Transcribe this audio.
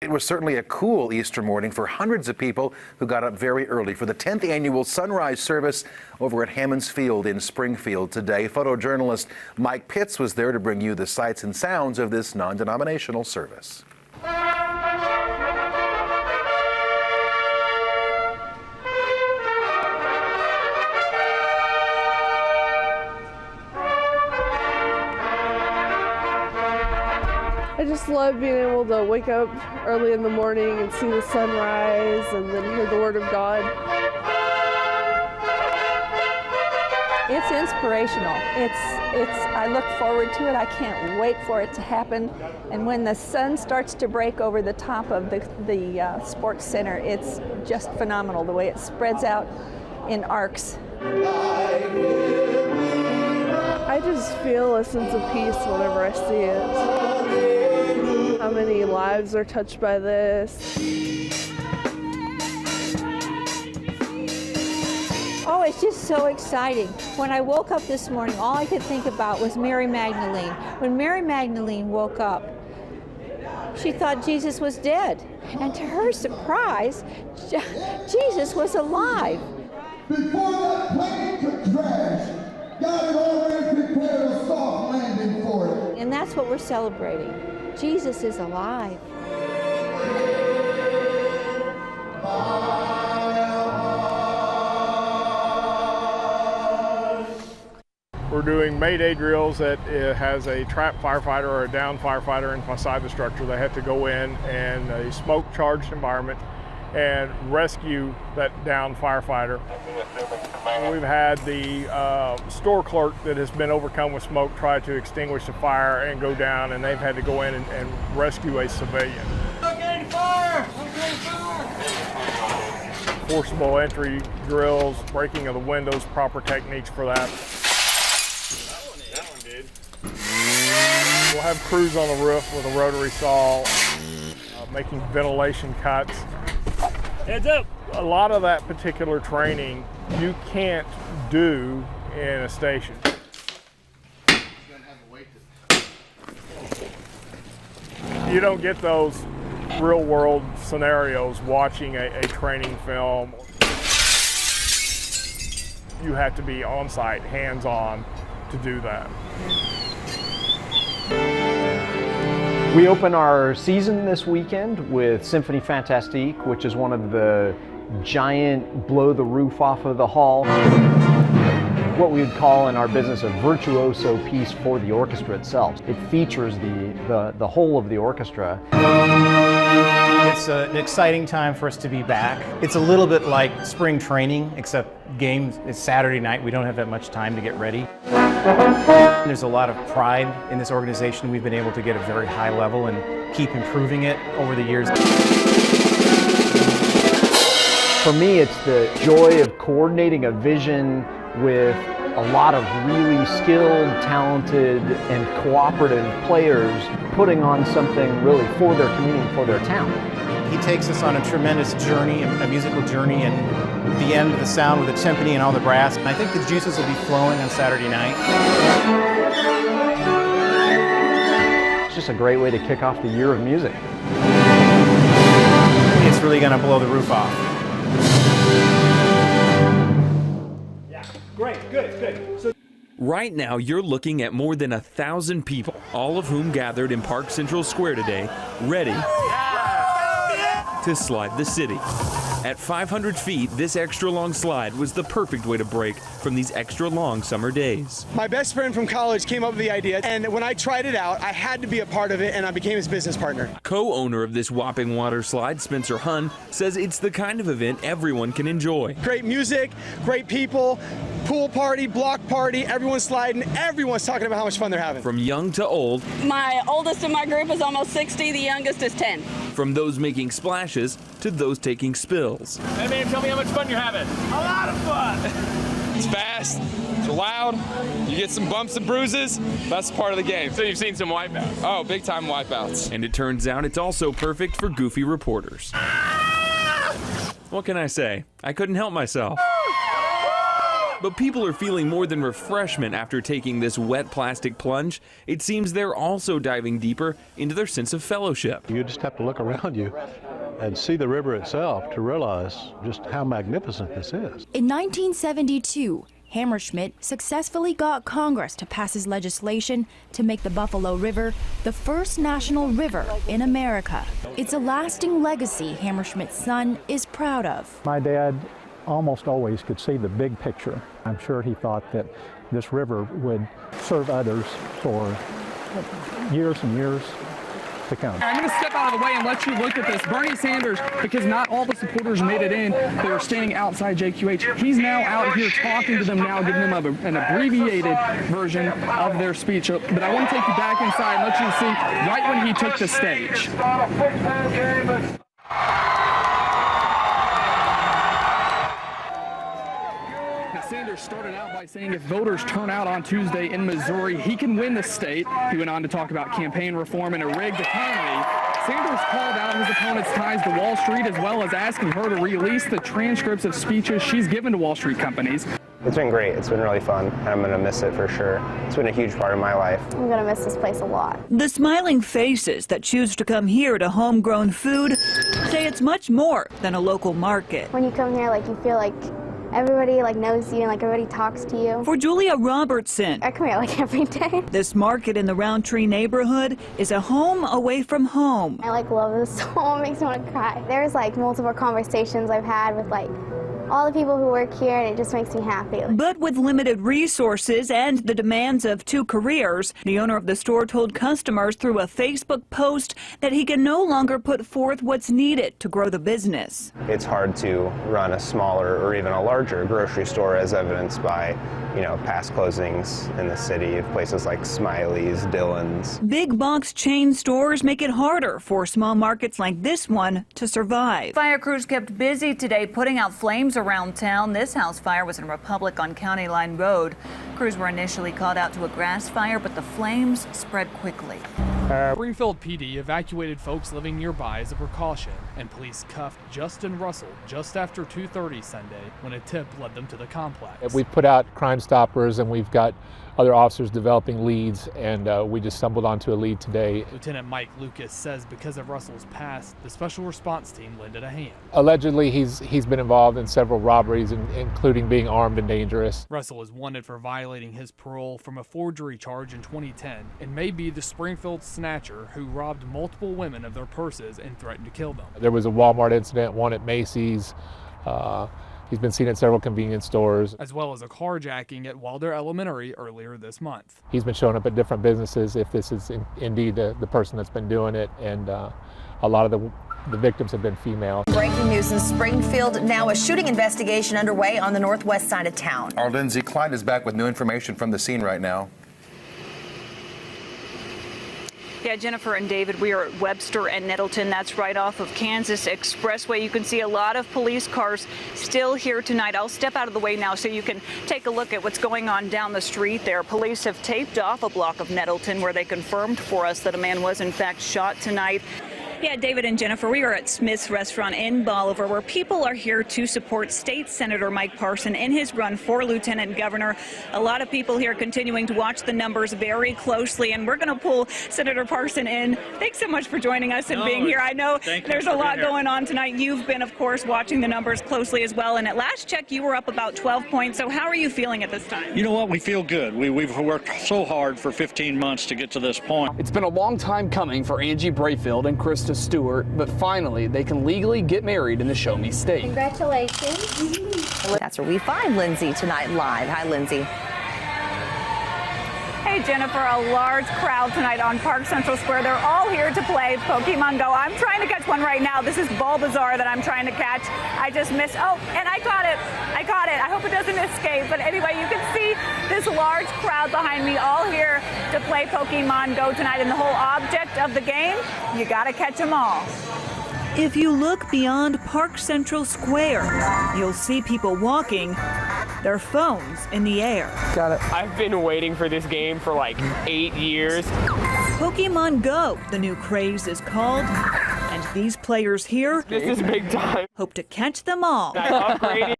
It was certainly a cool Easter morning for hundreds of people who got up very early for the 10th annual sunrise service over at Hammons Field in Springfield today. Photojournalist Mike Pitts was there to bring you the sights and sounds of this non-denominational service. I just love being able to wake up early in the morning and see the sunrise and then hear the Word of God. It's inspirational. I look forward to it. I can't wait for it to happen. And when the sun starts to break over the top of the sports center, it's just phenomenal the way it spreads out in arcs. I just feel a sense of peace whenever I see it. How many lives are touched by this? Oh, it's just so exciting. When I woke up this morning, all I could think about was Mary Magdalene. When Mary Magdalene woke up, she thought Jesus was dead. And to her surprise, Jesus was alive. Before that plane could crash, God had already prepared a soft landing for it. And that's what we're celebrating. Jesus is alive. We're doing Mayday drills that has a trapped firefighter or a downed firefighter inside the structure. They have to go in and a smoke-charged environment and rescue that downed firefighter. We've had the store clerk that has been overcome with smoke try to extinguish the fire and go down, and they've had to go in and rescue a civilian. Forcible entry drills, breaking of the windows, proper techniques for that. That one did. We'll have crews on the roof with a rotary saw, making ventilation cuts. Heads up! A lot of that particular training you can't do in a station. You don't get those real world scenarios watching a training film. You have to be on site, hands-on to do that. We open our season this weekend with Symphony Fantastique, which is one of the giant blow the roof off of the hall. What we would call in our business a virtuoso piece for the orchestra itself. It features the whole of the orchestra. It's an exciting time for us to be back. It's a little bit like spring training, except games, it's Saturday night. We don't have that much time to get ready. There's a lot of pride in this organization. We've been able to get a very high level and keep improving it over the years. For me, it's the joy of coordinating a vision with a lot of really skilled, talented, and cooperative players putting on something really for their community, for their town. He takes us on a tremendous journey, a musical journey, and the end of the sound with the timpani and all the brass. And I think the juices will be flowing on Saturday night. It's just a great way to kick off the year of music. It's really going to blow the roof off. Great, good. So right now, you're looking at more than 1,000 people, all of whom gathered in Park Central Square today, ready to slide the city. At 500 feet, this extra long slide was the perfect way to break from these extra long summer days. my best friend from college came up with the idea, and when I tried it out, I had to be a part of it, and I became his business partner. Co-owner of this whopping water slide, Spencer Hunn, says it's the kind of event everyone can enjoy. Great music, great people, pool party, block party, everyone's sliding, everyone's talking about how much fun they're having. From young to old, My oldest in my group is almost 60, the youngest is 10. from those making splashes to those taking spills. Hey man, tell me how much fun you're having. A lot of fun. It's fast, it's loud, you get some bumps and bruises, that's part of the game. So you've seen some wipeouts. Oh, big time wipeouts. And it turns out it's also perfect for goofy reporters. What can I say? I couldn't help myself. But people are feeling more than refreshment after taking this wet plastic plunge. It seems they're also diving deeper into their sense of fellowship. You just have to look around you and see the river itself to realize just how magnificent this is. In 1972, Hammerschmidt successfully got Congress to pass his legislation to make the Buffalo River the first national river in America. It's a lasting legacy Hammerschmidt's son is proud of. My dad almost always could see the big picture. I'm sure he thought that this river would serve others for years and years to come. I'm going to step out of the way and let you look at this. Bernie Sanders, because not all the supporters made it in, they were standing outside JQH. He's now out here talking to them now, giving them an abbreviated version of their speech. But I want to take you back inside and let you see right when he took the stage. Sanders started out by saying if voters turn out on Tuesday in Missouri, he can win the state. He went on to talk about campaign reform and a rigged economy. Sanders called out his opponent's ties to Wall Street, as well as asking her to release the transcripts of speeches she's given to Wall Street companies. It's been great. It's been really fun, and I'm going to miss it for sure. It's been a huge part of my life. I'm going to miss this place a lot. The smiling faces that choose to come here to homegrown food say it's much more than a local market. When you come here, you feel like everybody knows you and everybody talks to you. For Julia Robertson, I come here every day. This market in the Roundtree neighborhood is a home away from home. I love this so it makes me want to cry. There's multiple conversations I've had with all the people who work here, and it just makes me happy. But with limited resources and the demands of 2 careers, the owner of the store told customers through a Facebook post that he can no longer put forth what's needed to grow the business. It's hard to run a smaller or even a larger grocery store, as evidenced by, past closings in the city of places like Smiley's, Dillon's. Big box chain stores make it harder for small markets like this one to survive. Fire crews kept busy today putting out flames around town. This house fire was in Republic on County Line Road. Crews were initially called out to a grass fire, but the flames spread quickly. Springfield PD evacuated folks living nearby as a precaution, and police cuffed Justin Russell just after 2:30 Sunday when a tip led them to the complex. We've put out Crime Stoppers, and we've got other officers developing leads, and we just stumbled onto a lead today. Lieutenant Mike Lucas says because of Russell's past, the special response team lended a hand. Allegedly, he's been involved in several robberies, including being armed and dangerous. Russell is wanted for violating his parole from a forgery charge in 2010 and may be the Springfield snatcher who robbed multiple women of their purses and threatened to kill them. There was a Walmart incident, one at Macy's. He's been seen at several convenience stores. As well as a carjacking at Wilder Elementary earlier this month. He's been showing up at different businesses if this is indeed the person that's been doing it, and a lot of the victims have been female. Breaking news in Springfield, now a shooting investigation underway on the northwest side of town. Our Lindsay Klein is back with new information from the scene right now. Yeah, Jennifer and David, we are at Webster and Nettleton. That's right off of Kansas Expressway. You can see a lot of police cars still here tonight. I'll step out of the way now so you can take a look at what's going on down the street there. Police have taped off a block of Nettleton where they confirmed for us that a man was in fact shot tonight. Yeah, David and Jennifer, we are at Smith's Restaurant in Bolivar, where people are here to support State Senator Mike Parson in his run for Lieutenant Governor. A lot of people here continuing to watch the numbers very closely, and we're going to pull Senator Parson in. Thanks so much for joining us and being here. I know there's a lot going on tonight. You've been, of course, watching the numbers closely as well, and at last check, you were up about 12 points. So how are you feeling at this time? You know what? We feel good. We've worked so hard for 15 months to get to this point. It's been a long time coming for Angie Brayfield and Krista Stewart, but finally they can legally get married in the Show Me State. Congratulations. That's where we find Lindsay tonight live. Hi, Lindsay. Hey, Jennifer, a large crowd tonight on Park Central Square. They're all here to play Pokemon Go. I'm trying to catch one right now. This is Bulbasaur that I'm trying to catch. I just missed. Oh, and I caught it. I caught it. I hope it doesn't escape. But anyway, you can see this large crowd behind me all here to play Pokemon Go tonight. And the whole object of the game, you got to catch them all. If you look beyond Park Central Square, you'll see people walking, their phones in the air. Got it. I've been waiting for this game for like 8 years. Pokemon Go, the new craze is called, and these players here This is big time. hope to catch them all. I upgraded